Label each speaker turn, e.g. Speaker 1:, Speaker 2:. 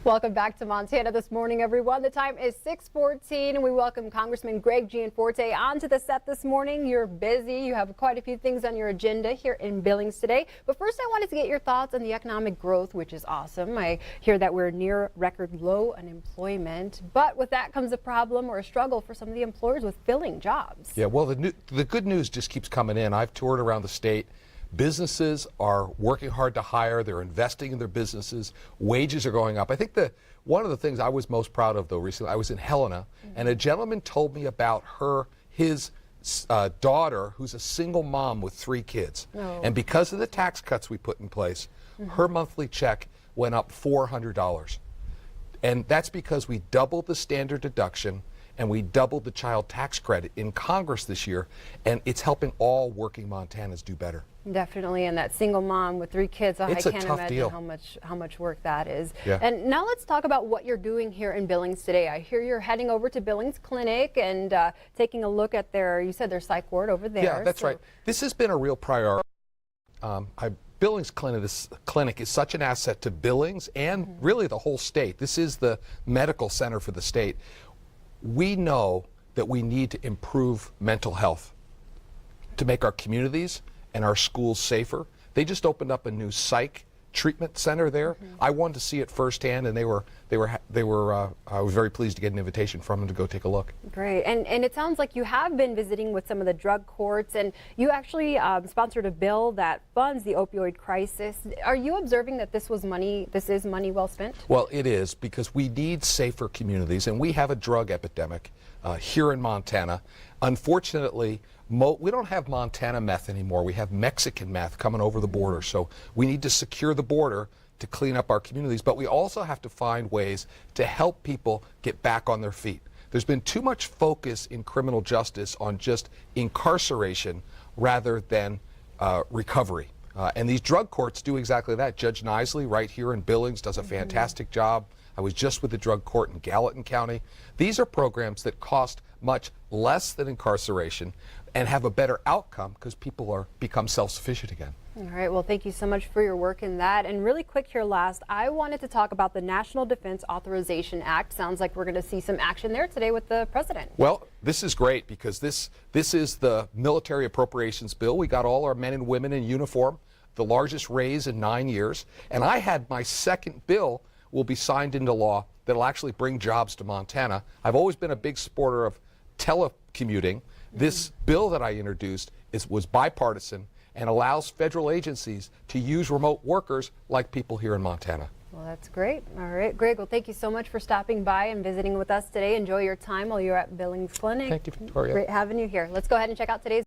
Speaker 1: Welcome back to Montana this morning, everyone. The time is 6:14, and we welcome Congressman Greg Gianforte onto the set this morning. You're busy. You have quite a few things on your agenda here in Billings today. But first, I wanted to get your thoughts on the economic growth, which is awesome. I hear that we're near record low unemployment, but with that comes a problem or a struggle for some of the employers with filling jobs.
Speaker 2: Yeah, well, the good news just keeps coming in. I've toured around the state. Businesses are working hard to hire. They're investing in their businesses. Wages are going up. I think one of the things I was most proud of, though, recently, I was in Helena, and a gentleman told me about his daughter, who's a single mom with 3 kids.
Speaker 1: Oh.
Speaker 2: And because of the tax cuts we put in place, her monthly check went up $400. And that's because we doubled the standard deduction and we doubled the child tax credit in Congress this year, and it's helping all working Montanans do better.
Speaker 1: Definitely, and that single mom with 3 kids, I can't imagine
Speaker 2: deal.
Speaker 1: how much work that is.
Speaker 2: Yeah.
Speaker 1: And now let's talk about what you're doing here in Billings today. I hear you're heading over to Billings Clinic and taking a look at you said their psych ward over there.
Speaker 2: Yeah, that's right. This has been a real priority. Billings Clinic is such an asset to Billings and really the whole state. This is the medical center for the state. We know that we need to improve mental health to make our communities and our schools safer. They just opened up a new psych treatment center there. I wanted to see it firsthand, and I was very pleased to get an invitation from them to go take a look.
Speaker 1: Great, and it sounds like you have been visiting with some of the drug courts, and you actually sponsored a bill that funds the opioid crisis. Are you observing that this is money well spent?
Speaker 2: Well, it is, because we need safer communities, and we have a drug epidemic here in Montana. Unfortunately, we don't have Montana meth anymore. We have Mexican meth coming over the border. So we need to secure the border to clean up our communities. But we also have to find ways to help people get back on their feet. There's been too much focus in criminal justice on just incarceration rather than recovery. And these drug courts do exactly that. Judge Nisley right here in Billings does a fantastic job. I was just with the drug court in Gallatin County. These are programs that cost much less than incarceration and have a better outcome because people become self-sufficient again.
Speaker 1: All right, well, thank you so much for your work in that. And really quick here last, I wanted to talk about the National Defense Authorization Act. Sounds like we're going to see some action there today with the president.
Speaker 2: Well, this is great because this is the military appropriations bill. We got all our men and women in uniform, the largest raise in 9 years. And I had my second bill will be signed into law that'll actually bring jobs to Montana. I've always been a big supporter of telecommuting. This bill that I introduced was bipartisan and allows federal agencies to use remote workers like people here in Montana.
Speaker 1: Well, that's great. All right, Greg, well, thank you so much for stopping by and visiting with us today. Enjoy your time while you're at Billings Clinic.
Speaker 2: Thank you, Victoria.
Speaker 1: Great having you here. Let's go ahead and check out today's